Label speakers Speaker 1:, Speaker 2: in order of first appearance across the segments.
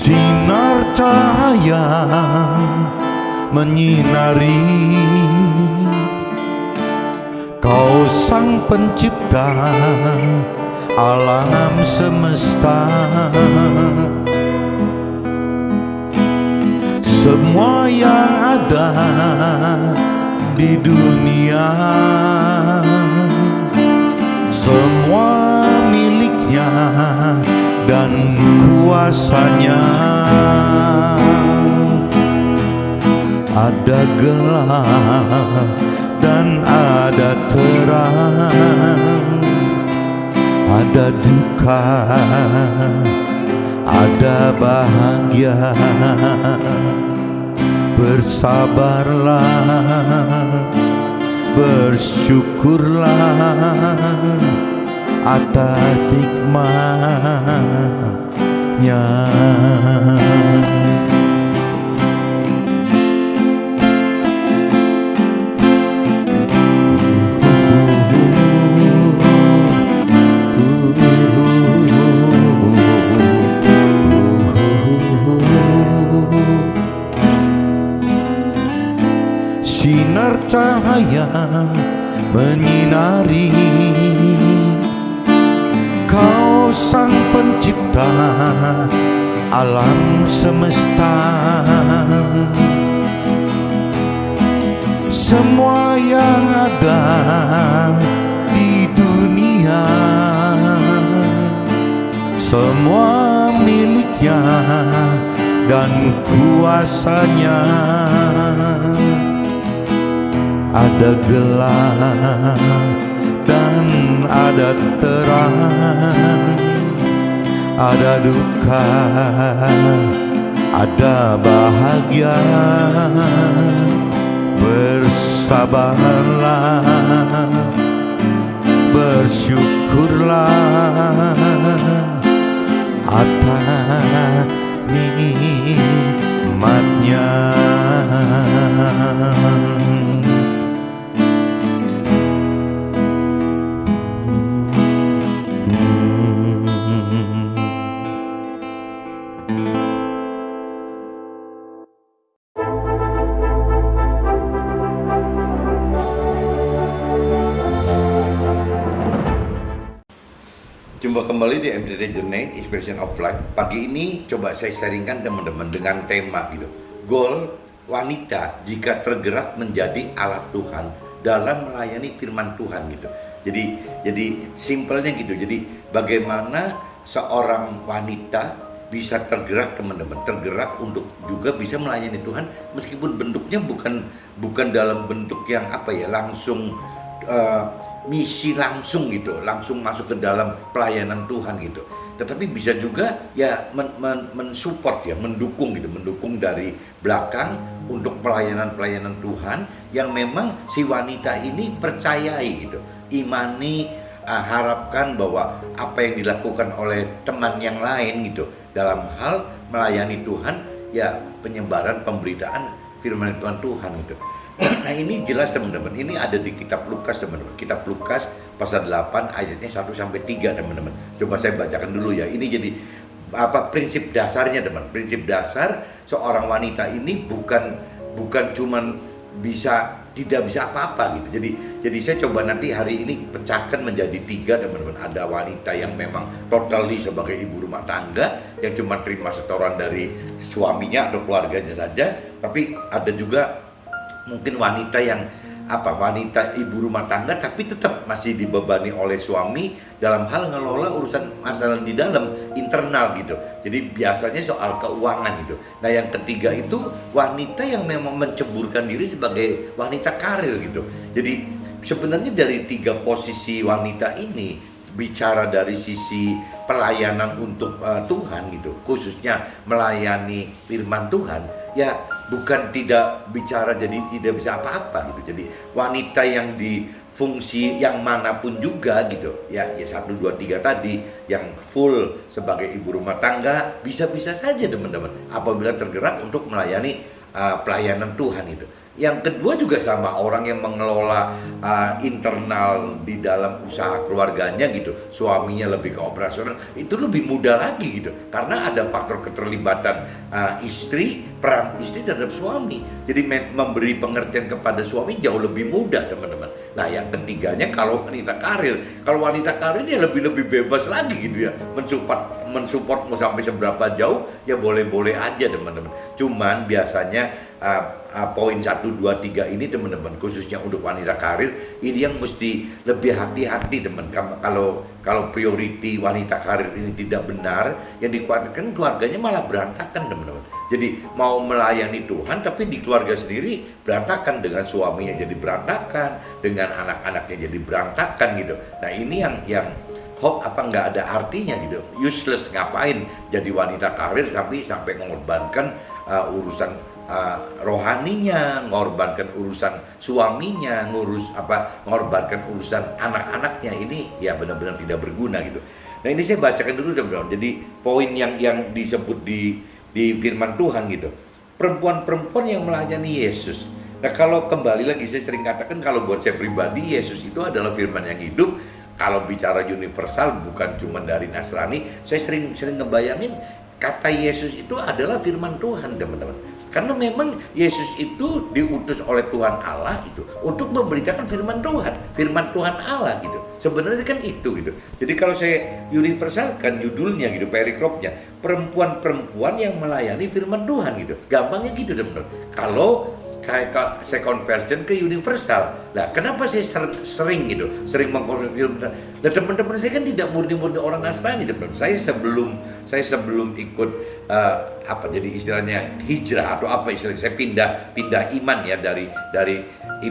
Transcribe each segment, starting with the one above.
Speaker 1: Sinar cahaya menyinari, Kau sang pencipta alam semesta. Semua yang ada di dunia, semua miliknya dan kuasanya. Ada gelap dan ada terang, ada duka, ada bahagia. Bersabarlah, bersyukurlah atas nikmatnya. Sinar cahaya menyinari, Kau sang pencipta alam semesta. Semua yang ada di dunia, semua miliknya dan kuasanya. Ada gelap dan ada terang, ada duka, ada bahagia. Bersabarlah, bersyukurlah atas nikmatnya.
Speaker 2: Jumpa kembali di MTT Journey Inspiration of Life. Pagi ini coba saya sharingkan teman-teman dengan tema gitu, goal wanita jika tergerak menjadi alat Tuhan dalam melayani firman Tuhan gitu. Jadi simpelnya gitu. Jadi bagaimana seorang wanita bisa tergerak teman-teman, tergerak untuk juga bisa melayani Tuhan meskipun bentuknya bukan dalam bentuk yang langsung misi langsung gitu, langsung masuk ke dalam pelayanan Tuhan gitu. Tetapi bisa juga ya mensupport ya, mendukung gitu, mendukung dari belakang untuk pelayanan Tuhan yang memang si wanita ini percayai gitu, imani, harapkan bahwa apa yang dilakukan oleh teman yang lain gitu dalam hal melayani Tuhan ya, penyebaran pemberitaan firman Tuhan gitu. Nah ini jelas teman-teman, ini ada di kitab Lukas teman-teman, kitab Lukas pasal 8 ayatnya 1-3 teman-teman. Coba saya bacakan dulu ya, ini jadi prinsip dasarnya teman. Prinsip dasar seorang wanita ini bukan cuman tidak bisa apa-apa gitu. Jadi saya coba nanti hari ini pecahkan menjadi 3 teman-teman. Ada wanita yang memang totally sebagai ibu rumah tangga yang cuma terima setoran dari suaminya atau keluarganya saja, tapi ada juga mungkin wanita yang wanita ibu rumah tangga tapi tetap masih dibebani oleh suami dalam hal ngelola urusan masalah di dalam internal gitu. Jadi biasanya soal keuangan gitu. Nah yang ketiga itu wanita yang memang menceburkan diri sebagai wanita karir gitu. Jadi sebenarnya dari 3 posisi wanita ini bicara dari sisi pelayanan untuk Tuhan gitu, khususnya melayani firman Tuhan ya, bukan tidak bicara jadi tidak bisa apa-apa gitu. Jadi wanita yang di fungsi yang manapun juga gitu ya 1, 2, 3 tadi yang full sebagai ibu rumah tangga bisa saja teman-teman apabila tergerak untuk melayani pelayanan Tuhan itu. Yang kedua juga sama, orang yang mengelola internal di dalam usaha keluarganya gitu, suaminya lebih ke operasional, itu lebih mudah lagi gitu, karena ada faktor keterlibatan istri, peran istri terhadap suami. Jadi memberi pengertian kepada suami jauh lebih mudah, teman-teman. Nah, yang ketiganya kalau wanita karir dia lebih bebas lagi gitu ya, mensupport mau sampai seberapa jauh ya boleh-boleh aja, teman-teman. Cuman biasanya poin 1, 2, 3 ini, teman-teman, khususnya untuk wanita karir ini yang mesti lebih hati-hati, teman. Kalau priority wanita karir ini tidak benar, yang dikhawatirkan keluarganya malah berantakan, teman-teman. Jadi mau melayani Tuhan tapi di keluarga sendiri berantakan, dengan suaminya jadi berantakan, dengan anak-anaknya jadi berantakan gitu. Nah, ini yang nggak ada artinya gitu, useless. Ngapain jadi wanita karir sampai mengorbankan urusan rohaninya, mengorbankan urusan suaminya, mengorbankan urusan anak-anaknya. Ini ya benar-benar tidak berguna gitu. Nah, ini saya bacakan dulu, teman-teman. Jadi poin yang disebut di firman Tuhan gitu, perempuan-perempuan yang melayani Yesus. Nah, kalau kembali lagi saya sering katakan, kalau buat saya pribadi Yesus itu adalah firman yang hidup. Kalau bicara universal, bukan cuma dari Nasrani, saya sering ngebayangin kata Yesus itu adalah firman Tuhan, teman-teman. Karena memang Yesus itu diutus oleh Tuhan Allah itu untuk memberitakan firman Tuhan Allah gitu. Sebenarnya kan itu gitu. Jadi kalau saya universalkan judulnya gitu, perikopnya, perempuan-perempuan yang melayani firman Tuhan gitu. Gampangnya gitu, teman-teman. Kalau saya conversion ke universal. Nah, kenapa saya sering mengkonversi? Nah, teman-teman saya kan tidak murni orang Nasrani, teman-teman. Saya sebelum ikut jadi istilahnya hijrah atau apa istilahnya, saya pindah iman ya, dari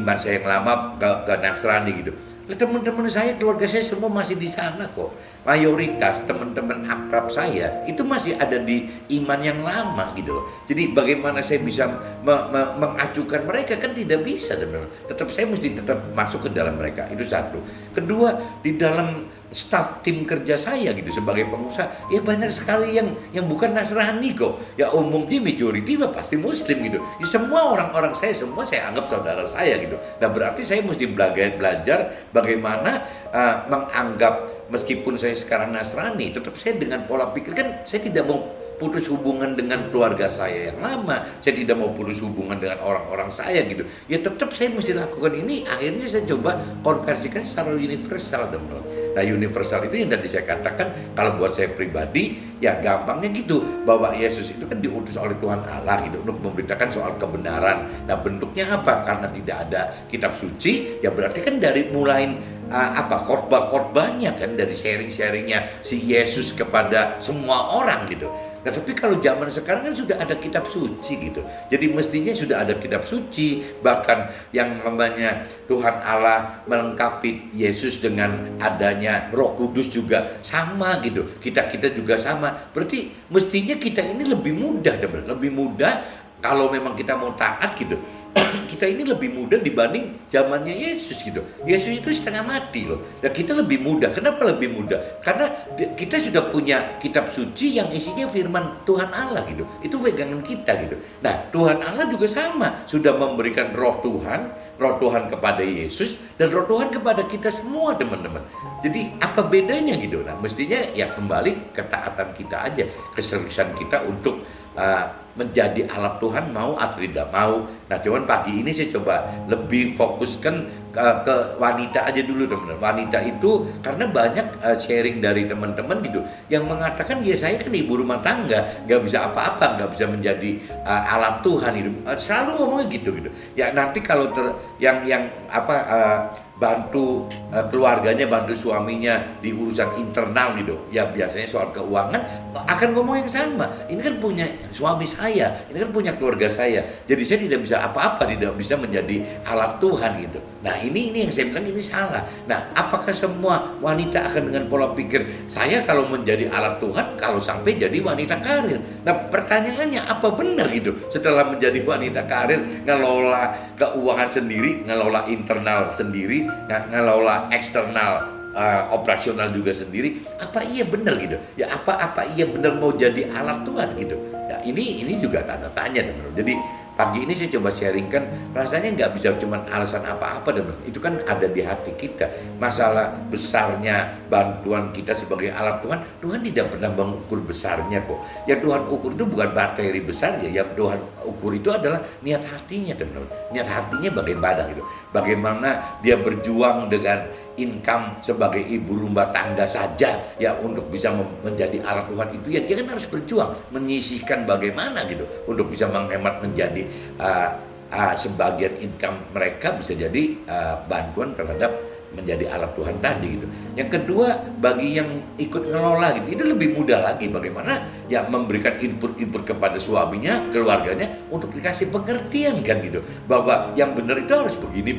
Speaker 2: iman saya yang lama ke Nasrani gitu. Nah, teman-teman saya, keluarga saya semua masih di sana kok. Mayoritas teman-teman akrab saya itu masih ada di iman yang lama gitu loh. Jadi bagaimana saya bisa mengacukan mereka? Kan tidak bisa, teman-teman. Saya mesti tetap masuk ke dalam mereka. Itu satu. Kedua, di dalam staf tim kerja saya gitu sebagai pengusaha, ya banyak sekali yang bukan Nasrani kok. Ya umumnya majority pasti Muslim gitu. Ya, semua orang-orang saya anggap saudara saya gitu. Nah, berarti saya mesti belajar bagaimana menganggap, meskipun saya sekarang Nasrani, tetap saya dengan pola pikir, kan saya tidak mau putus hubungan dengan keluarga saya yang lama, saya tidak mau putus hubungan dengan orang-orang saya gitu. Ya tetap saya mesti lakukan ini. Akhirnya saya coba konversikan secara universal, teman-teman. Nah, universal itu yang tadi saya katakan, kalau buat saya pribadi ya gampangnya gitu, bahwa Yesus itu kan diutus oleh Tuhan Allah gitu untuk memberitakan soal kebenaran. Nah, bentuknya apa? Karena tidak ada kitab suci, ya berarti kan dari mulai khotbah-khotbahnya kan, dari sharing-sharingnya si Yesus kepada semua orang gitu. Nah, tapi kalau zaman sekarang kan sudah ada kitab suci gitu. Jadi mestinya sudah ada kitab suci, bahkan yang namanya Tuhan Allah melengkapi Yesus dengan adanya Roh Kudus juga sama gitu. Kita juga sama. Berarti mestinya kita ini lebih mudah, lebih mudah kalau memang kita mau taat gitu. Kita ini lebih mudah dibanding zamannya Yesus gitu. Yesus itu setengah mati loh. Dan kita lebih mudah. Kenapa lebih mudah? Karena kita sudah punya kitab suci yang isinya firman Tuhan Allah gitu. Itu pegangan kita gitu. Nah, Tuhan Allah juga sama, sudah memberikan roh Tuhan kepada Yesus dan roh Tuhan kepada kita semua, teman-teman. Jadi apa bedanya gitu? Nah, mestinya ya kembali ketaatan kita aja, keseriusan kita untuk menjadi alat Tuhan, mau atau tidak mau. Nah, cuman pagi ini saya coba lebih fokuskan ke wanita aja dulu, teman-teman. Wanita itu karena banyak sharing dari teman-teman gitu yang mengatakan, ya saya kan ibu rumah tangga, nggak bisa apa-apa, nggak bisa menjadi alat Tuhan hidup. Selalu ngomongnya gitu. Ya nanti kalau bantu keluarganya, bantu suaminya di urusan internal gitu, ya biasanya soal keuangan akan ngomong yang sama. Ini kan punya suami saya, ini kan punya keluarga saya, jadi saya tidak bisa apa-apa, tidak bisa menjadi alat Tuhan gitu. Nah, ini yang saya bilang ini salah. Nah, apakah semua wanita akan dengan pola pikir saya kalau menjadi alat Tuhan kalau sampai jadi wanita karir? Nah, pertanyaannya apa benar gitu setelah menjadi wanita karir, ngelola keuangan sendiri, ngelola internal sendiri, ngelola eksternal operasional juga sendiri, apa iya benar gitu? Ya apa iya benar mau jadi alat Tuhan gitu? Ya ini juga tanda tanya, teman-teman. Jadi pagi ini saya coba sharingkan, rasanya nggak bisa cuma alasan apa-apa, teman. Itu kan ada di hati kita. Masalah besarnya bantuan kita sebagai alat Tuhan, Tuhan tidak pernah mengukur besarnya kok. Yang Tuhan ukur itu bukan materi besar ya, yang Tuhan ukur itu adalah niat hatinya, teman-teman. Niat hatinya bagaimana gitu. Bagaimana dia berjuang dengan income sebagai ibu rumah tangga saja ya untuk bisa menjadi alat Tuhan itu ya, dia kan harus berjuang menyisihkan bagaimana gitu untuk bisa menghemat menjadi sebagian income mereka bisa jadi bantuan terhadap menjadi alat Tuhan tadi gitu. Yang kedua, bagi yang ikut ngelola gitu, itu lebih mudah lagi bagaimana ya memberikan input kepada suaminya, keluarganya untuk dikasih pengertian kan gitu, bahwa yang benar itu harus begini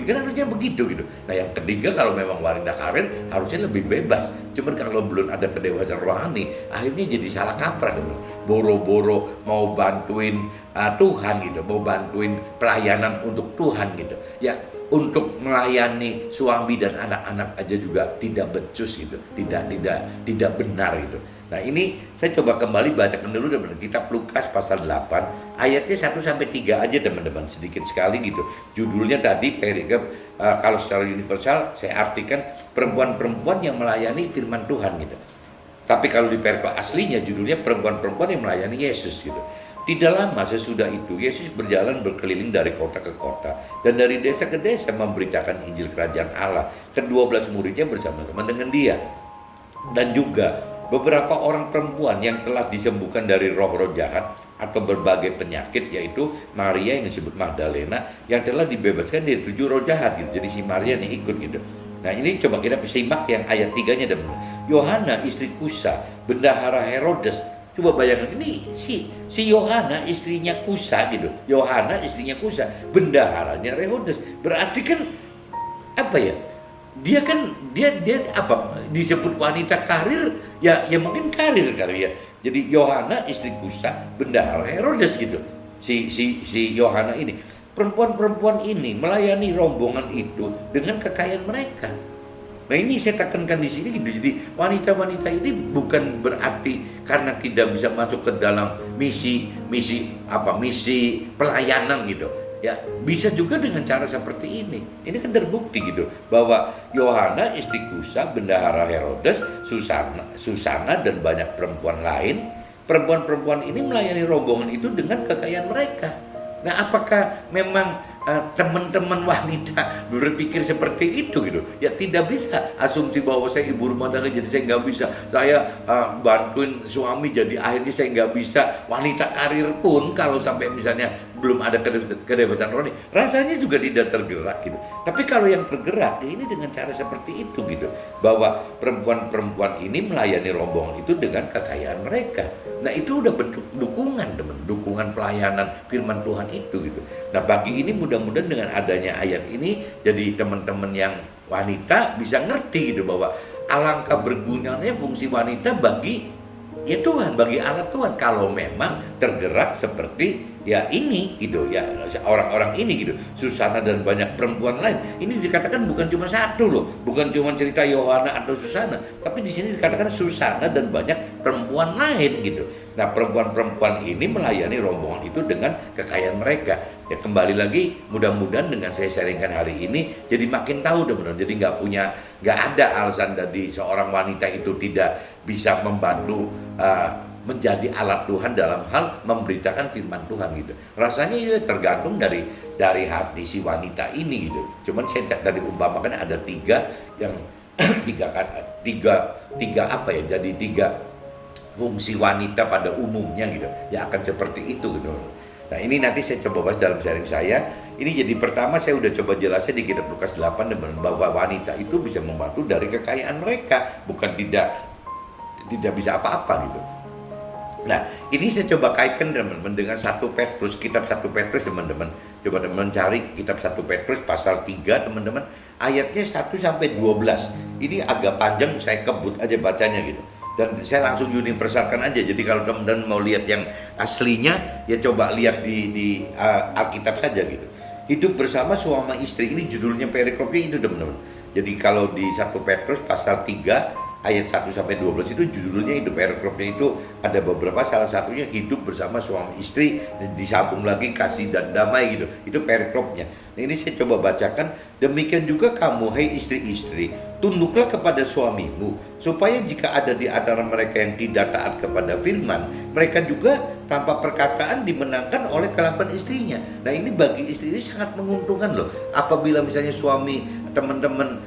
Speaker 2: kan harusnya begitu gitu. Nah yang ketiga, kalau memang wanita karir harusnya lebih bebas. Cuman kalau belum ada kedewasaan rohani, akhirnya jadi salah kaprah gitu. Boro-boro mau bantuin Tuhan gitu, mau bantuin pelayanan untuk Tuhan gitu. Ya untuk melayani suami dan anak-anak aja juga tidak becus gitu, tidak benar gitu. Nah ini saya coba kembali bacakan dulu teman-teman, kitab Lukas pasal 8 ayatnya 1 sampai 3 aja teman-teman, sedikit sekali gitu. Judulnya tadi perikop kalau secara universal saya artikan perempuan-perempuan yang melayani firman Tuhan gitu. Tapi kalau di perikop aslinya judulnya perempuan-perempuan yang melayani Yesus gitu. Tidak lama sesudah itu, Yesus berjalan berkeliling dari kota ke kota dan dari desa ke desa memberitakan Injil Kerajaan Allah. Ke-12 muridnya bersama-sama dengan dia. Dan juga beberapa orang perempuan yang telah disembuhkan dari roh-roh jahat atau berbagai penyakit, yaitu Maria yang disebut Magdalena yang telah dibebaskan dari 7 roh jahat gitu. Jadi si Maria nih ikut gitu. Nah ini coba kita simak yang ayat 3-nya dan Yohana istri Kusa, bendahara Herodes. Coba bayangkan, ini si Yohana istrinya Kusa gitu. Yohana istrinya Kusa, bendaharanya Herodes. Berarti kan apa ya? Dia kan dia apa disebut wanita karir ya mungkin karir kali ya. Jadi Yohana istri Kusa, bendahara Herodes gitu. Si Yohana ini, perempuan-perempuan ini melayani rombongan itu dengan kekayaan mereka. Nah ini saya tekankan di sini gitu. Jadi wanita-wanita ini bukan berarti karena tidak bisa masuk ke dalam misi pelayanan gitu. Ya bisa juga dengan cara seperti ini. Ini kan terbukti gitu bahwa Yohana istri Kusa, bendahara Herodes, Susana dan banyak perempuan lain. Perempuan-perempuan ini melayani rombongan itu dengan kekayaan mereka. Nah apakah memang teman-teman wanita berpikir seperti itu gitu? Ya tidak bisa asumsi bahwa saya ibu rumah tangga jadi saya nggak bisa, saya bantuin suami jadi akhirnya saya nggak bisa. Wanita karir pun kalau sampai misalnya belum ada kebebasan rohani, rasanya juga tidak tergerak gitu. Tapi kalau yang tergerak ini dengan cara seperti itu gitu, bahwa perempuan-perempuan ini melayani rombongan itu dengan kekayaan mereka. Nah itu udah bentuk dukungan teman, dukungan pelayanan firman Tuhan itu gitu. Nah pagi ini mudah-mudahan dengan adanya ayat ini, jadi teman-teman yang wanita bisa ngerti gitu bahwa alangkah bergunanya fungsi wanita bagi ya Tuhan, bagi alat Tuhan kalau memang tergerak seperti ya ini gitu ya, orang-orang ini gitu, Susana dan banyak perempuan lain. Ini dikatakan bukan cuma satu loh, bukan cuma cerita Yohana atau Susana, tapi di sini dikatakan Susana dan banyak perempuan lain gitu. Nah perempuan-perempuan ini melayani rombongan itu dengan kekayaan mereka. Ya kembali lagi, mudah-mudahan dengan saya sharingkan hari ini jadi makin tahu teman-teman. Jadi nggak ada alasan dari seorang wanita itu tidak bisa membantu menjadi alat Tuhan dalam hal memberitakan firman Tuhan gitu. Rasanya itu tergantung dari hati si wanita ini gitu. Cuman saya tadi umpamakan ada 3 yang tiga apa ya? Jadi 3 fungsi wanita pada umumnya gitu. Ya akan seperti itu gitu. Nah ini nanti saya coba bahas dalam sharing saya. Ini jadi pertama saya udah coba jelasin di kitab Lukas 8 bahwa wanita itu bisa membantu dari kekayaan mereka, bukan tidak bisa apa-apa gitu. Nah ini saya coba kaitkan teman-teman dengan 1 Petrus, kitab 1 Petrus teman-teman. Coba teman-teman cari kitab 1 Petrus pasal 3 teman-teman, ayatnya 1 sampai 12. Ini agak panjang, saya kebut aja bacanya gitu. Dan saya langsung universalkan aja. Jadi kalau teman-teman mau lihat yang aslinya, ya coba lihat di Alkitab saja gitu. Hidup bersama suami istri, ini judulnya perikopnya itu teman-teman. Jadi kalau di 1 Petrus pasal 3 ayat 1 sampai 12 itu judulnya itu paragrafnya itu ada beberapa, salah satunya hidup bersama suami istri, disambung lagi kasih dan damai gitu. Itu paragrafnya. Nah, ini saya coba bacakan. Demikian juga kamu, hai istri-istri, tunduklah kepada suamimu, supaya jika ada di antara mereka yang tidak taat kepada firman, mereka juga tanpa perkataan dimenangkan oleh kelakuan istrinya. Nah, ini bagi istri ini sangat menguntungkan loh. Apabila misalnya suami teman-teman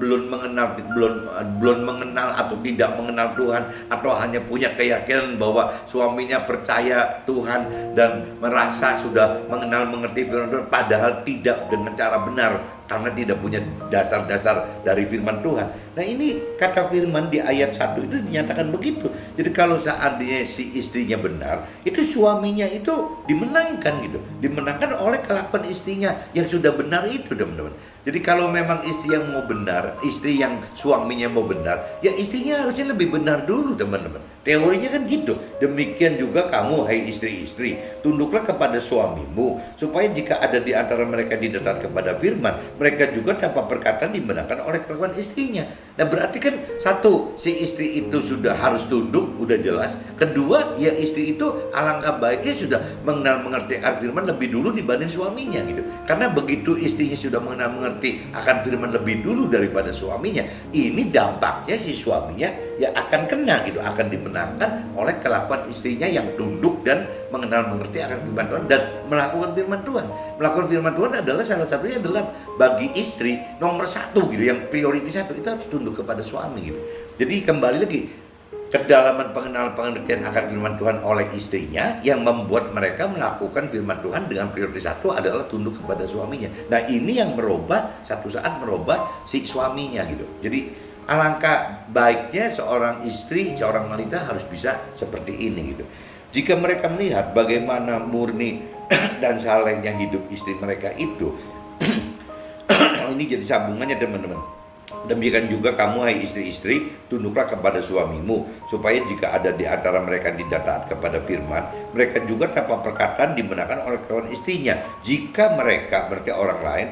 Speaker 2: belum mengenal atau tidak mengenal Tuhan, atau hanya punya keyakinan bahwa suaminya percaya Tuhan dan merasa sudah mengenal mengerti firman Tuhan, padahal tidak dengan cara benar karena tidak punya dasar-dasar dari firman Tuhan. Nah, ini kata firman di ayat 1 itu dinyatakan begitu. Jadi kalau seandainya si istrinya benar, itu suaminya itu dimenangkan gitu. Dimenangkan oleh kelakuan istrinya yang sudah benar itu, teman-teman. Jadi kalau memang istri yang mau benar, istri yang suaminya mau benar, ya istrinya harusnya lebih benar dulu, teman-teman. Teorinya kan gitu. Demikian juga kamu, hai istri-istri, tunduklah kepada suamimu, supaya jika ada di antara mereka tidak taat kepada firman, mereka juga tanpa perkataan dimenangkan oleh kelakuan istrinya. Nah, berarti kan satu, si istri itu sudah harus tunduk, udah jelas. Kedua, ya istri itu alangkah baiknya sudah mengenal mengerti akan firman lebih dulu dibanding suaminya gitu. Karena begitu istrinya sudah mengenal mengerti akan firman lebih dulu daripada suaminya, ini dampaknya si suaminya ya akan kena gitu, akan dimenangkan oleh kelakuan istrinya yang tunduk dan mengenal mengerti akan firman Tuhan dan melakukan firman Tuhan. Melakukan firman Tuhan adalah salah satunya adalah bagi istri nomor satu gitu, yang prioritas satu itu harus tunduk kepada suami gitu. Jadi kembali lagi, kedalaman pengertian akan firman Tuhan oleh istrinya yang membuat mereka melakukan firman Tuhan dengan prioritas satu adalah tunduk kepada suaminya. Nah, ini yang merubah, satu saat merubah si suaminya gitu. Jadi alangkah baiknya seorang istri, seorang wanita harus bisa seperti ini gitu. Jika mereka melihat bagaimana murni dan salehnya hidup istri mereka itu, ini jadi sambungannya, teman-teman. Demikian juga kamu, hai istri-istri, tunduklah kepada suamimu, supaya jika ada di antara mereka tidak taat kepada firman, mereka juga tanpa perkataan dimenangkan oleh kawan istrinya. Jika mereka, berarti orang lain,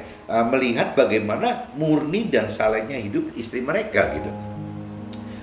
Speaker 2: melihat bagaimana murni dan salehnya hidup istri mereka gitu.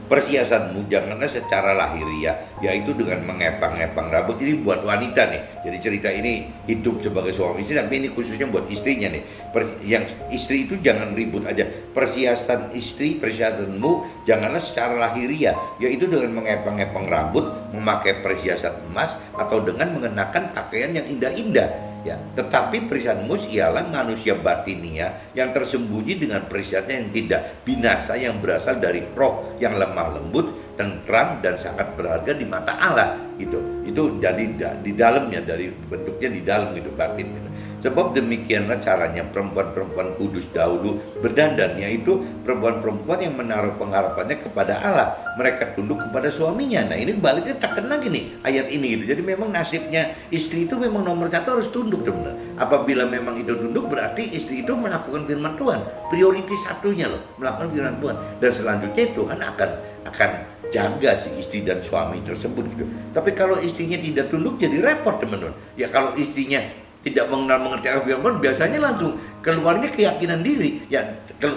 Speaker 2: Perhiasanmu janganlah secara lahiriah, yaitu dengan mengepang-epang rambut. Ini buat wanita nih. Jadi cerita ini hidup sebagai suami istri, tapi ini khususnya buat istrinya nih. Yang istri itu jangan ribut aja. Perhiasan istri, perhiasanmu janganlah secara lahiriah, yaitu dengan mengepang-epang rambut, memakai perhiasan emas, atau dengan mengenakan pakaian yang indah-indah. Ya, tetapi perhiasanmu ialah manusia batinia yang tersembunyi dengan perhiasan yang tidak binasa, yang berasal dari roh yang lemah lembut, tentram dan sangat berharga di mata Allah gitu. Itu jadi di dalamnya, dari bentuknya di dalam gitu, batin gitu. Sebab demikianlah caranya perempuan-perempuan kudus dahulu berdandan, yaitu perempuan-perempuan yang menaruh pengharapannya kepada Allah. Mereka tunduk kepada suaminya. Nah, ini baliknya tak kena gini ayat ini gitu. Jadi memang nasibnya istri itu memang nomor satu harus tunduk, teman. Apabila memang itu tunduk, berarti istri itu melakukan firman Tuhan. Prioritas satunya loh, melakukan firman Tuhan. Dan selanjutnya Tuhan akan jaga si istri dan suami tersebut gitu. Tapi kalau istrinya tidak tunduk, jadi repot, teman-teman. Ya kalau istrinya tidak mengenal mengerti akan firman, biasanya langsung keluarnya keyakinan diri, ya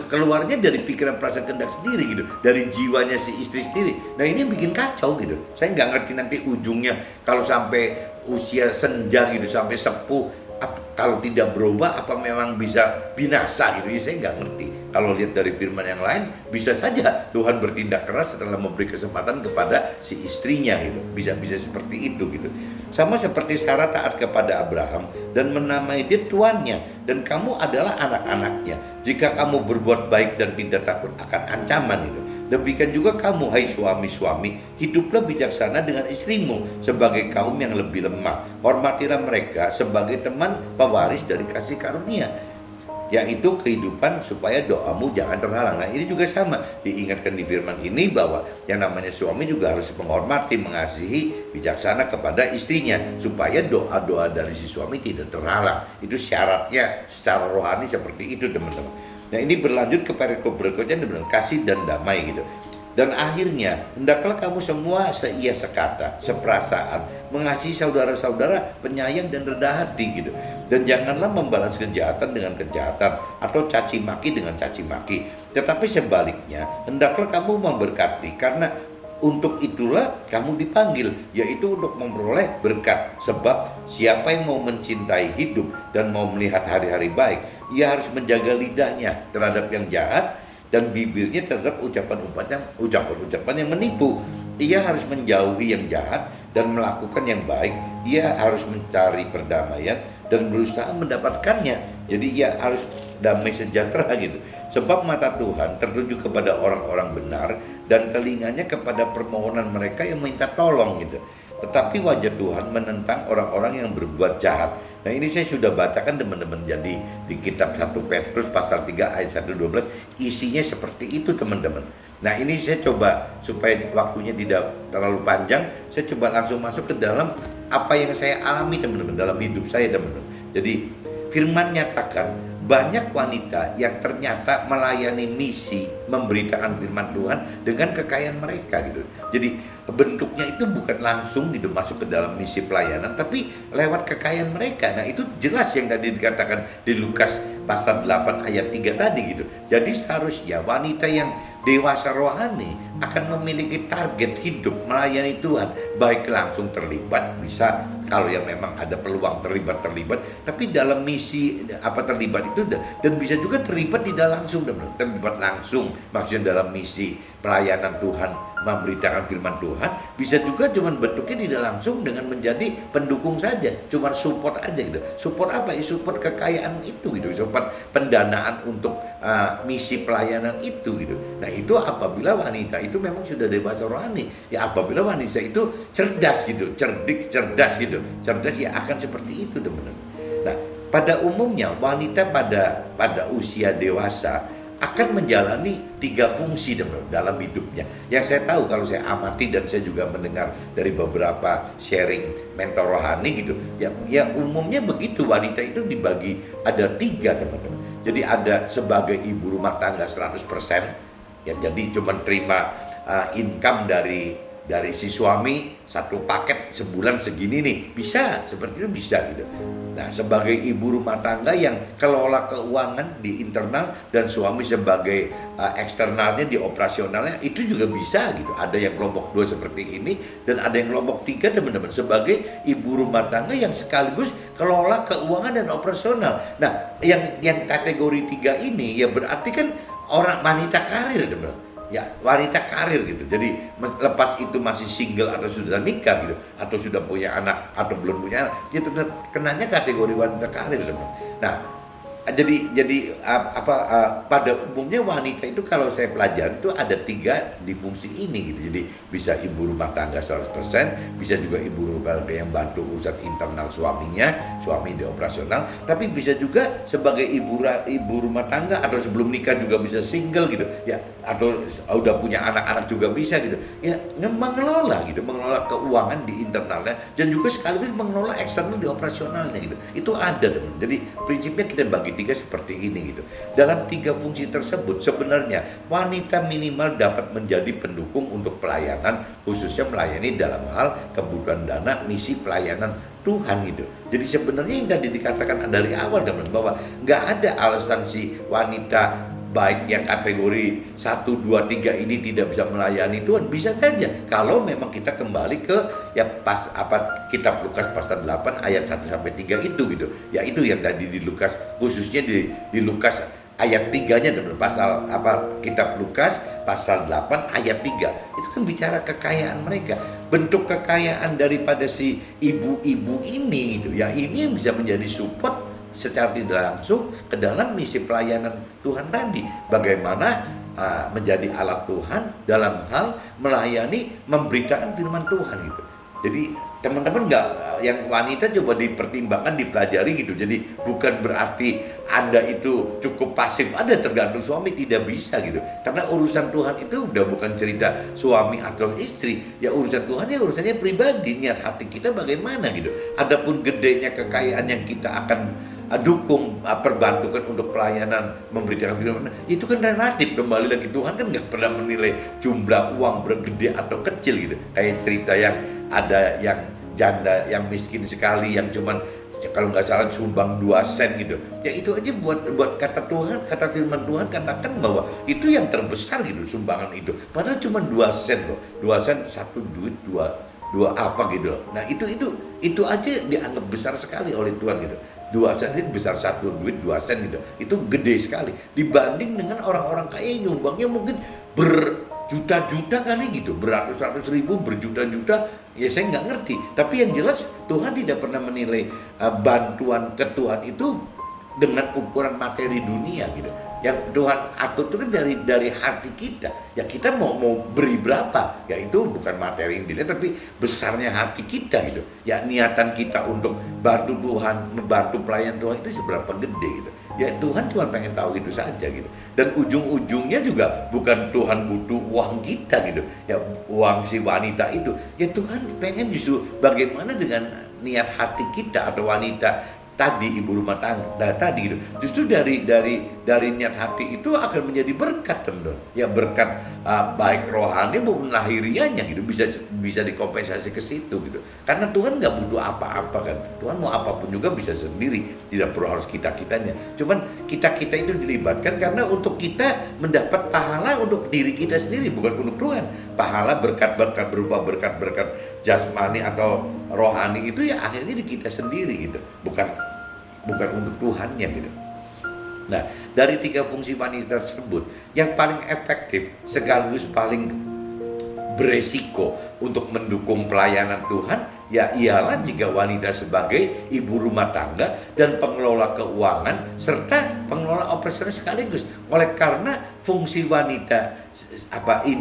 Speaker 2: keluarnya dari pikiran perasaan kehendak sendiri gitu, dari jiwanya si istri sendiri. Nah, ini bikin kacau gitu. Saya nggak ngerti nanti ujungnya kalau sampai usia senja gitu, sampai sepuh, kalau tidak berubah apa memang bisa binasa gitu ya, saya nggak ngerti. Kalau lihat dari firman yang lain, bisa saja Tuhan bertindak keras setelah memberi kesempatan kepada si istrinya gitu, bisa seperti itu gitu. Sama seperti Sarah taat kepada Abraham dan menamai dia tuannya, dan kamu adalah anak-anaknya jika kamu berbuat baik dan tidak takut akan ancaman itu. Demikian juga kamu, hai suami-suami, hiduplah bijaksana dengan istrimu sebagai kaum yang lebih lemah. Hormatilah mereka sebagai teman pewaris dari kasih karunia, yaitu kehidupan, supaya doamu jangan terhalang. Nah, ini juga sama diingatkan di firman ini, bahwa yang namanya suami juga harus menghormati, mengasihi, bijaksana kepada istrinya, supaya doa-doa dari si suami tidak terhalang. Itu syaratnya secara rohani seperti itu, teman-teman. Nah, ini berlanjut ke paragraf berikutnya dengan kasih dan damai gitu. Dan akhirnya, hendaklah kamu semua seia sekata, seperasaan, mengasihi saudara-saudara, penyayang dan rendah hati gitu. Dan janganlah membalas kejahatan dengan kejahatan, atau caci maki dengan caci maki. Tetapi sebaliknya, hendaklah kamu memberkati, karena untuk itulah kamu dipanggil, yaitu untuk memperoleh berkat. Sebab siapa yang mau mencintai hidup dan mau melihat hari-hari baik, ia harus menjaga lidahnya terhadap yang jahat dan bibirnya terhadap ucapan-ucapan yang menipu. Ia harus menjauhi yang jahat dan melakukan yang baik. Ia harus mencari perdamaian dan berusaha mendapatkannya. Jadi ia harus damai sejahtera gitu. Sebab mata Tuhan tertuju kepada orang-orang benar dan telinganya kepada permohonan mereka yang minta tolong gitu. Tetapi wajah Tuhan menentang orang-orang yang berbuat jahat. Nah, ini saya sudah bacakan teman-teman. Jadi di kitab 1 Petrus pasal 3 ayat 1-12 isinya seperti itu teman-teman. Nah, ini saya coba supaya waktunya tidak terlalu panjang, saya coba langsung masuk ke dalam apa yang saya alami teman-teman dalam hidup saya teman-teman. Jadi firman nyatakan banyak wanita yang ternyata melayani misi memberitakan firman Tuhan dengan kekayaan mereka gitu. Jadi bentuknya itu bukan langsung gitu masuk ke dalam misi pelayanan, tapi lewat kekayaan mereka. Nah, itu jelas yang tadi dikatakan di Lukas pasal 8 ayat 3 tadi gitu. Jadi seharusnya wanita yang dewasa rohani akan memiliki target hidup melayani Tuhan, baik langsung terlibat, bisa kalau yang memang ada peluang terlibat, tapi dalam misi apa terlibat itu, dan bisa juga terlibat tidak langsung, terlibat langsung maksudnya dalam misi pelayanan Tuhan, memberitakan firman Tuhan. Bisa juga cuman bentuknya tidak langsung dengan menjadi pendukung saja, cuma support aja gitu. Support apa? Support kekayaan itu gitu, support pendanaan untuk misi pelayanan itu gitu. Nah, itu apabila wanita itu memang sudah dewasa rohani, ya apabila wanita itu cerdas gitu, cerdas gitu, cerdas ya akan seperti itu teman-teman. Nah, pada umumnya wanita pada usia dewasa akan menjalani 3 fungsi dalam hidupnya. Yang saya tahu kalau saya amati dan saya juga mendengar dari beberapa sharing mentor rohani gitu, ya umumnya begitu, wanita itu dibagi ada 3 teman-teman. Jadi ada sebagai ibu rumah tangga 100%, ya jadi cuma terima income dari si suami, satu paket sebulan segini nih, bisa seperti itu, bisa gitu. Nah, sebagai ibu rumah tangga yang kelola keuangan di internal dan suami sebagai eksternalnya di operasionalnya, itu juga bisa gitu. Ada yang kelompok 2 seperti ini dan ada yang kelompok 3 teman-teman, sebagai ibu rumah tangga yang sekaligus kelola keuangan dan operasional. Nah, yang kategori 3 ini ya berarti kan orang wanita karir teman-teman. Ya, wanita karir gitu. Jadi lepas itu masih single atau sudah nikah gitu, atau sudah punya anak atau belum punya anak, dia tetap kenanya kategori wanita karir teman. Nah, jadi pada umumnya wanita itu kalau saya pelajari itu ada 3 di fungsi ini gitu. Jadi bisa ibu rumah tangga 100%, bisa juga ibu rumah tangga yang bantu urusan internal suaminya, suami di operasional, tapi bisa juga sebagai ibu rumah tangga atau sebelum nikah juga bisa single gitu ya, atau udah punya anak-anak juga bisa gitu ya, mengelola keuangan di internalnya dan juga sekaligus mengelola eksternal di operasionalnya gitu. Itu ada teman. Jadi prinsipnya kita bagi 3 seperti ini gitu. Dalam 3 fungsi tersebut sebenarnya wanita minimal dapat menjadi pendukung untuk pelayanan, khususnya melayani dalam hal kebutuhan dana misi pelayanan Tuhan gitu. Jadi sebenarnya yang tadi dikatakan dari awal teman, bahwa nggak ada alasan si wanita baik yang kategori 1, 2, 3 ini tidak bisa melayani Tuhan. Bisa saja kalau memang kita kembali ke ya kitab Lukas pasal 8 ayat 1-3 itu gitu. Ya itu yang tadi di Lukas, khususnya di Lukas ayat 3-nya teman, pasal kitab Lukas pasal 8 ayat 3. Itu kan bicara kekayaan mereka. Bentuk kekayaan daripada si ibu-ibu ini gitu. Ya ini yang bisa menjadi support secara tidak langsung ke dalam misi pelayanan Tuhan tadi. Bagaimana menjadi alat Tuhan dalam hal melayani, memberitakan firman Tuhan gitu. Jadi teman-teman yang wanita coba dipertimbangkan, dipelajari gitu. Jadi bukan berarti Anda itu cukup pasif, ada tergantung suami, tidak bisa gitu. Karena urusan Tuhan itu udah bukan cerita suami atau istri. Ya urusan Tuhan ya urusannya pribadi, niat hati kita bagaimana gitu. Adapun gedenya kekayaan yang kita akan dukung, perbantukan untuk pelayanan memberitakan firman, itu kan relatif. Kembali lagi, Tuhan kan nggak pernah menilai jumlah uang bergede atau kecil gitu. Kayak cerita yang ada yang janda yang miskin sekali, yang cuman kalau nggak salah sumbang 2 sen gitu. Ya itu aja buat kata Tuhan, kata firman Tuhan katakan bahwa itu yang terbesar gitu sumbangan itu. Padahal cuma 2 sen loh. 2 sen satu duit dua apa gitu loh. Nah itu aja dianggap besar sekali oleh Tuhan gitu. 2 sen itu besar, satu duit 2 sen gitu. Itu gede sekali dibanding dengan orang-orang kaya yang nyumbangnya mungkin berjuta-juta kali gitu, beratus-ratus ribu, berjuta-juta. Ya saya nggak ngerti, tapi yang jelas Tuhan tidak pernah menilai bantuan ke Tuhan itu dengan ukuran materi dunia gitu. Yang Tuhan atur itu kan dari hati kita. Ya kita mau beri berapa? Ya itu bukan materi yang dilihat, tapi besarnya hati kita gitu. Ya niatan kita untuk bantu Tuhan, membantu pelayan Tuhan itu seberapa gede gitu. Ya Tuhan cuma pengen tahu itu saja gitu. Dan ujung-ujungnya juga bukan Tuhan butuh uang kita gitu. Ya uang si wanita itu. Ya Tuhan pengen justru bagaimana dengan niat hati kita atau wanita tadi, ibu rumah tangga tadi gitu. Justru dari niat hati itu akan menjadi berkat, teman-teman. Ya berkat baik rohani maupun lahiriahnya gitu, bisa dikompensasi ke situ gitu. Karena Tuhan nggak butuh apa-apa kan. Tuhan mau apapun juga bisa sendiri, tidak perlu harus kita-kitanya. Cuman kita itu dilibatkan karena untuk kita mendapat pahala untuk diri kita sendiri, bukan untuk Tuhan. Pahala berkat-berkat berupa berkat-berkat jasmani atau rohani itu ya akhirnya di kita sendiri gitu, bukan untuk Tuhannya gitu. Nah, dari 3 fungsi wanita tersebut, yang paling efektif sekaligus paling beresiko untuk mendukung pelayanan Tuhan ya ialah jika wanita sebagai ibu rumah tangga dan pengelola keuangan serta pengelola operasional sekaligus. Oleh karena fungsi wanita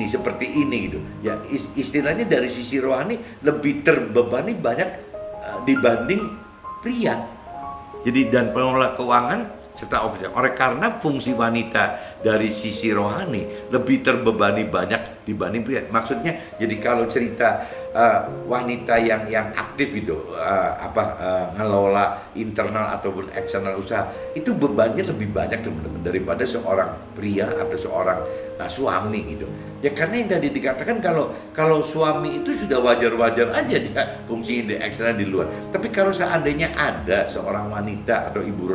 Speaker 2: seperti ini gitu. Ya istilahnya dari sisi rohani lebih terbebani banyak dibanding pria. Jadi dan pengelola keuangan serta operasional. Oleh karena fungsi wanita dari sisi rohani lebih terbebani banyak dibanding pria. Maksudnya jadi kalau cerita wanita yang aktif gitu ngelola internal ataupun eksternal usaha itu bebannya lebih banyak teman-teman daripada seorang pria atau seorang suami gitu. Ya karena yang tadi dikatakan kalau suami itu sudah wajar-wajar aja dia fungsi di eksternal di luar. Tapi kalau seandainya ada seorang wanita atau ibu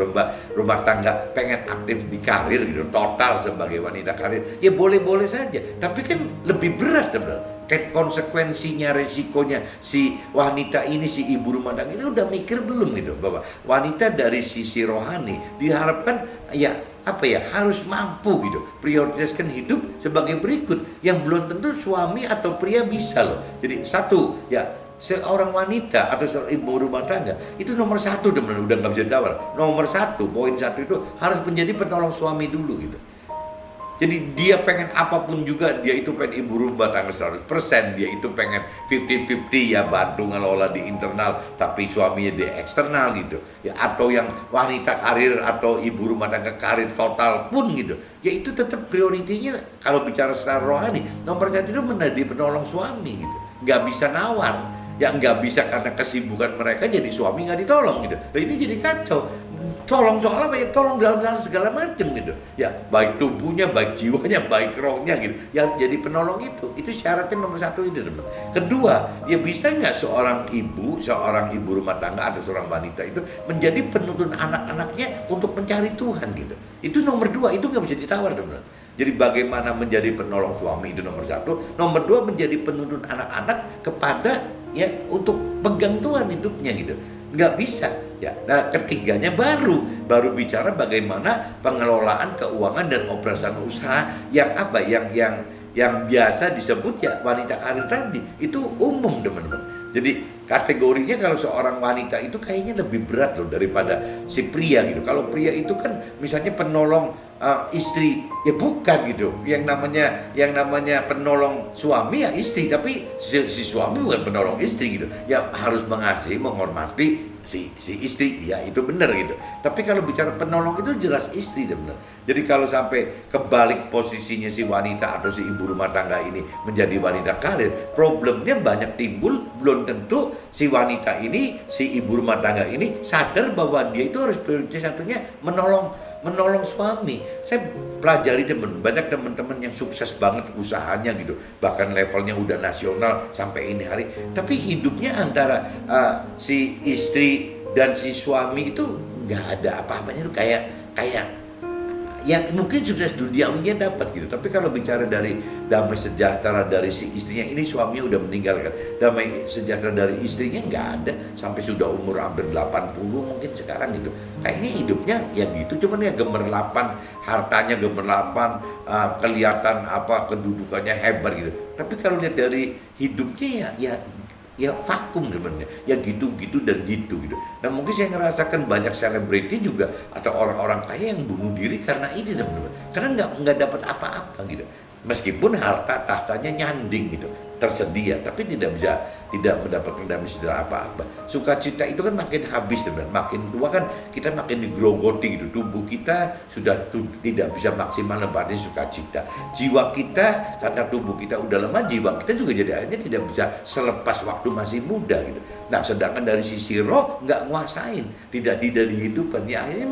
Speaker 2: rumah tangga pengen aktif di karir gitu, total sebagai wanita karir, ya boleh-boleh saja. Tapi kan lebih berat teman-teman. Konsekuensinya, resikonya si wanita ini, si ibu rumah tangga ini udah mikir belum gitu bahwa wanita dari sisi rohani diharapkan harus mampu gitu prioritaskan hidup sebagai berikut yang belum tentu suami atau pria bisa loh. Jadi satu ya seorang wanita atau seorang ibu rumah tangga itu nomor 1 teman-teman, udah nggak bisa ditawar. Nomor 1, poin 1 itu harus menjadi penolong suami dulu gitu. Jadi dia pengen apapun juga, dia itu pengen ibu rumah tangga 100%, dia itu pengen 50-50 ya bantu ngelola di internal tapi suaminya di eksternal gitu. Ya atau yang wanita karir atau ibu rumah tangga karir total pun gitu. Ya itu tetap prioritinya kalau bicara secara rohani nomor 1 itu menjadi penolong suami gitu. Nggak bisa nawar. Ya nggak bisa karena kesibukan mereka jadi suami nggak ditolong gitu. Nah ini jadi kacau. Tolong soal apa ya? Tolong dalam segala macam gitu. Ya baik tubuhnya, baik jiwanya, baik rohnya gitu. Yang jadi penolong itu syaratnya nomor 1 itu teman. Kedua, ya bisa nggak seorang ibu rumah tangga atau seorang wanita itu menjadi penuntun anak-anaknya untuk mencari Tuhan gitu. Itu nomor 2, itu nggak bisa ditawar teman. Jadi bagaimana menjadi penolong suami itu nomor 1. Nomor 2 menjadi penuntun anak-anak kepada ya untuk pegang Tuhan hidupnya gitu. Nggak bisa ya. Nah ketiganya baru bicara bagaimana pengelolaan keuangan dan operasional usaha yang biasa disebut ya wanita karir tadi. Itu umum teman-teman. Jadi kategorinya kalau seorang wanita itu kayaknya lebih berat loh daripada si pria gitu. Kalau pria itu kan misalnya penolong istri, ya bukan gitu. Yang namanya penolong suami ya istri, tapi si suami bukan penolong istri gitu. Ya harus mengasihi, menghormati si istri, ya itu benar gitu. Tapi kalau bicara penolong itu jelas istri benar. Jadi kalau sampai kebalik posisinya si wanita atau si ibu rumah tangga ini menjadi wanita karir, problemnya banyak timbul. Belum tentu si wanita ini, si ibu rumah tangga ini sadar bahwa dia itu harus prioritas satunya menolong suami. Saya pelajari banyak teman-teman yang sukses banget usahanya gitu, bahkan levelnya udah nasional sampai ini hari, tapi hidupnya antara si istri dan si suami itu nggak ada apa-apanya, itu kayak kayak ya mungkin sukses duniawinya dapat gitu, tapi kalau bicara dari damai sejahtera dari si istrinya, ini suaminya udah meninggal kan, damai sejahtera dari istrinya nggak ada, sampai sudah umur hampir 80 mungkin sekarang gitu, kayaknya hidupnya ya gitu, cuman ya gemerlapan, hartanya gemerlapan, kelihatan apa kedudukannya hebat gitu, tapi kalau lihat dari hidupnya ya vakum sebenarnya, ya gitu-gitu dan gitu. Nah mungkin saya ngerasakan banyak selebriti juga atau orang-orang kaya yang bunuh diri karena ini teman-teman, karena nggak dapat apa-apa gitu, meskipun harta tahtanya nyanding gitu, tersedia, tapi tidak mendapatkan damai sejahtera apa-apa. Sukacita itu kan makin habis teman, makin tua kan kita makin digrogoti gitu, tubuh kita sudah tidak bisa maksimal nempatin sukacita, jiwa kita karena tubuh kita udah lemah, jiwa kita juga jadi akhirnya tidak bisa selepas waktu masih muda gitu. Nah sedangkan dari sisi roh nggak nguasain, tidak dihidupan, ya akhirnya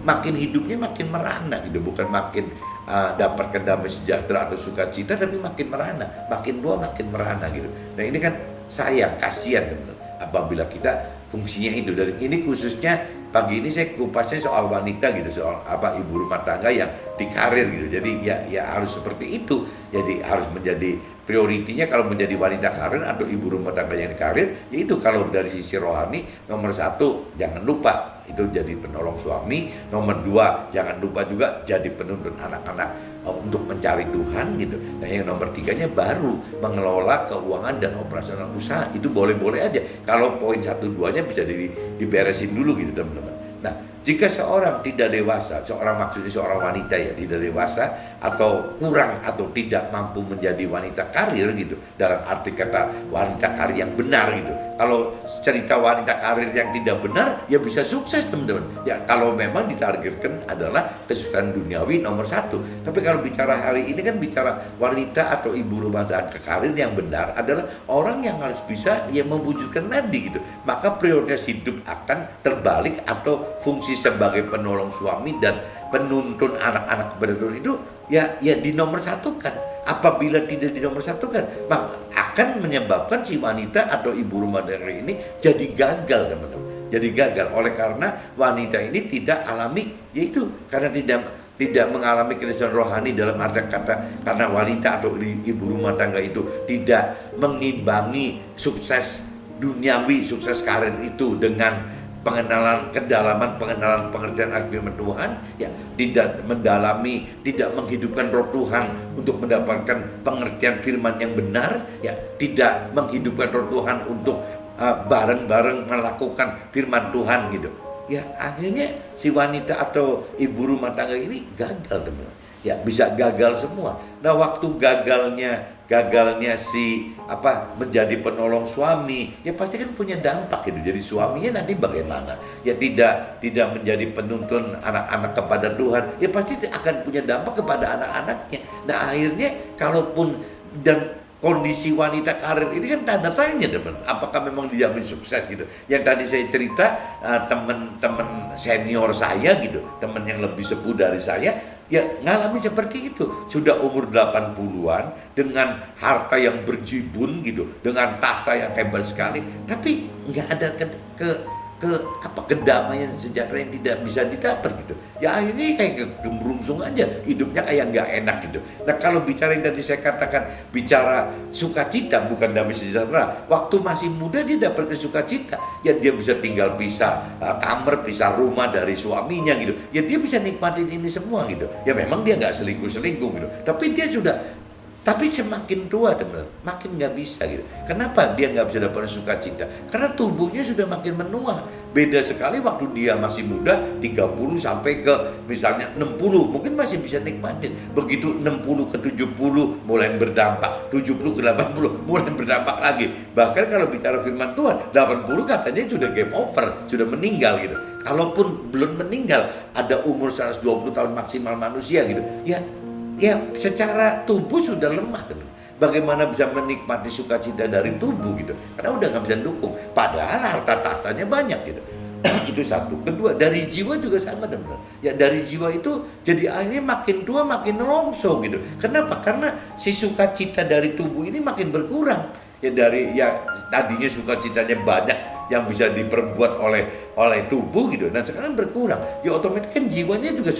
Speaker 2: makin hidupnya makin merana gitu, bukan makin dapatkan damai sejahtera atau sukacita, tapi makin merana, makin tua makin merana gitu. Nah ini kan sayang, kasihan teman-teman, apabila kita fungsinya itu. Dan ini khususnya pagi ini saya kupasnya soal wanita gitu, soal ibu rumah tangga yang di karir gitu. Jadi ya harus seperti itu. Jadi harus menjadi prioritinya kalau menjadi wanita karir atau ibu rumah tangga yang di karir, yaitu kalau dari sisi rohani nomor 1 jangan lupa itu jadi penolong suami, nomor 2 jangan lupa juga jadi penuntun anak-anak untuk mencari Tuhan gitu. Nah yang nomor 3-nya baru mengelola keuangan dan operasional usaha, itu boleh-boleh aja kalau poin 1-2-nya bisa diberesin dulu gitu teman-teman. Nah jika seorang tidak dewasa, maksudnya seorang wanita ya tidak dewasa atau kurang atau tidak mampu menjadi wanita karir gitu, dalam arti kata wanita karir yang benar gitu. Kalau cerita wanita karir yang tidak benar ya bisa sukses teman-teman. Ya kalau memang ditargetkan adalah kesuksesan duniawi nomor 1. Tapi kalau bicara hari ini kan bicara wanita atau ibu rumah tangga karir yang benar adalah orang yang harus bisa memwujudkan tadi gitu. Maka prioritas hidup akan terbalik, atau fungsi sebagai penolong suami dan penuntun anak-anak kepada Tuhan itu ya dinomor satukan. Apabila tidak dinomor satukan, maka akan menyebabkan si wanita atau ibu rumah tangga ini jadi gagal teman-teman. Jadi gagal oleh karena wanita ini tidak alami, yaitu karena tidak mengalami keniscayaan rohani, dalam arti kata karena wanita atau ibu rumah tangga itu tidak mengimbangi sukses duniawi, sukses karir itu dengan kedalaman pengenalan pengertian firman Tuhan, ya tidak mendalami, tidak menghidupkan roh Tuhan untuk mendapatkan pengertian firman yang benar, ya tidak menghidupkan roh Tuhan untuk bareng-bareng melakukan firman Tuhan gitu. Ya akhirnya si wanita atau ibu rumah tangga ini gagal teman-teman. Ya bisa gagal semua. Nah waktu gagalnya si menjadi penolong suami, ya pasti kan punya dampak gitu. Jadi suaminya nanti bagaimana? Ya tidak menjadi penuntun anak-anak kepada Tuhan, ya pasti akan punya dampak kepada anak-anaknya. Nah akhirnya kalaupun dan kondisi wanita karir ini kan tanda tanya teman, apakah memang dijamin sukses gitu. Yang tadi saya cerita teman-teman senior saya gitu, teman yang lebih sepuh dari saya, ya ngalami seperti itu, sudah umur 80-an dengan harta yang berjibun gitu, dengan tahta yang hebat sekali, tapi nggak ada kedamaian sejahtera yang tidak bisa didapat gitu. Ya akhirnya kayak gemerungsung aja, hidupnya kayak nggak enak gitu. Nah kalau bicara yang tadi saya katakan, bicara sukacita bukan damai sejahtera, waktu masih muda dia dapat sukacita, ya dia bisa tinggal pisah kamar, pisah rumah dari suaminya gitu, ya dia bisa nikmatin ini semua gitu. Ya memang dia nggak selingkuh gitu, tapi semakin tua teman, makin nggak bisa gitu. Kenapa dia nggak bisa dapat sukacita? Karena tubuhnya sudah makin menua. Beda sekali waktu dia masih muda, 30 sampai ke misalnya 60, mungkin masih bisa nikmatin. Begitu 60 ke 70 mulai berdampak, 70 ke 80 mulai berdampak lagi. Bahkan kalau bicara firman Tuhan, 80 katanya sudah game over, sudah meninggal gitu. Kalaupun belum meninggal, ada umur 120 tahun maksimal manusia gitu. Ya secara tubuh sudah lemah teman. Bagaimana bisa menikmati sukacita dari tubuh gitu, karena udah nggak bisa dukung, padahal harta tahtanya banyak gitu. Itu satu. Kedua, dari jiwa juga sama teman. Ya dari jiwa itu jadi akhirnya makin tua makin nelongso gitu. Kenapa? Karena si sukacita dari tubuh ini makin berkurang. Ya tadinya sukacitanya banyak yang bisa diperbuat oleh tubuh gitu. Nah sekarang berkurang, ya otomatis kan jiwanya juga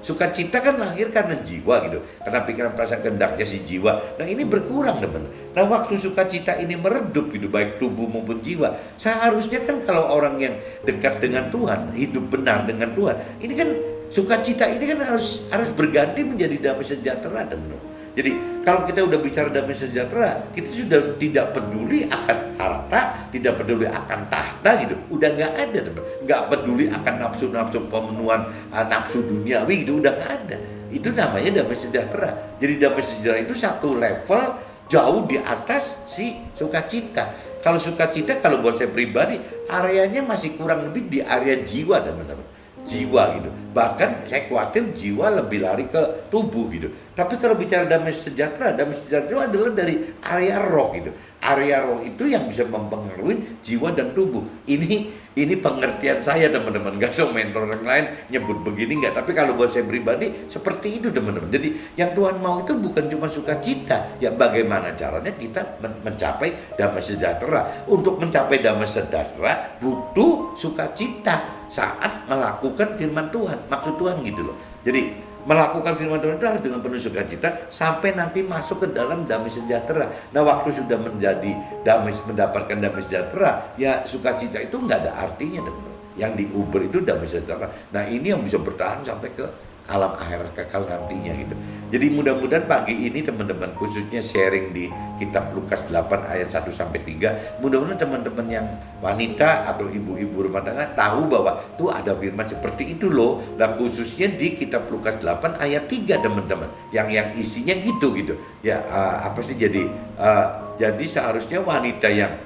Speaker 2: sukacita kan lahir karena jiwa gitu, karena pikiran perasaan kehendaknya si jiwa. Nah ini berkurang teman. Nah waktu sukacita ini meredup gitu, baik tubuh maupun jiwa, seharusnya kan kalau orang yang dekat dengan Tuhan, hidup benar dengan Tuhan, ini kan sukacita ini kan harus berganti menjadi damai sejahtera teman. Jadi kalau kita udah bicara damai sejahtera, kita sudah tidak peduli akan harta, tidak peduli akan tahta gitu, udah nggak ada teman. Nggak peduli akan nafsu-nafsu pemenuhan nafsu duniawi gitu, udah nggak ada. Itu namanya damai sejahtera. Jadi damai sejahtera itu satu level jauh di atas si sukacita. Kalau sukacita, kalau buat saya pribadi, areanya masih kurang lebih di area jiwa teman-teman. Jiwa gitu, bahkan saya khawatir jiwa lebih lari ke tubuh gitu. Tapi kalau bicara damai sejahtera itu adalah dari area roh gitu. Area roh itu yang bisa mempengaruhi jiwa dan tubuh. Ini pengertian saya teman-teman, gak tahu mentor yang lain nyebut begini nggak. Tapi kalau buat saya pribadi seperti itu teman-teman. Jadi yang Tuhan mau itu bukan cuma sukacita, ya bagaimana caranya kita mencapai damai sejahtera. Untuk mencapai damai sejahtera butuh sukacita saat melakukan firman Tuhan, maksud Tuhan gitu loh. Jadi melakukan firman Tuhan itu harus dengan penuh sukacita sampai nanti masuk ke dalam damai sejahtera. Nah waktu sudah mendapatkan damai sejahtera, ya sukacita itu nggak ada artinya teman. Yang diuber itu damai sejahtera. Nah ini yang bisa bertahan sampai ke alam akhirat kekal nantinya gitu. Jadi mudah-mudahan pagi ini teman-teman, khususnya sharing di kitab Lukas 8 ayat 1 sampai 3, mudah-mudahan teman-teman yang wanita atau ibu-ibu rumah tangga tahu bahwa tuh ada firman seperti itu loh. Dan khususnya di kitab Lukas 8 ayat 3 teman-teman, yang isinya gitu. Ya apa sih, jadi seharusnya wanita yang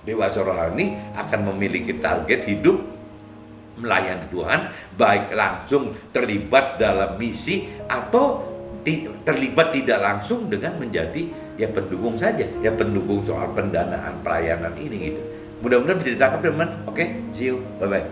Speaker 2: dewasa rohani akan memiliki target hidup melayani Tuhan, baik langsung terlibat dalam misi atau terlibat tidak langsung dengan menjadi ya pendukung saja, ya pendukung soal pendanaan pelayanan ini gitu. Mudah-mudahan bisa ditangkap teman. Oke, see you, bye bye.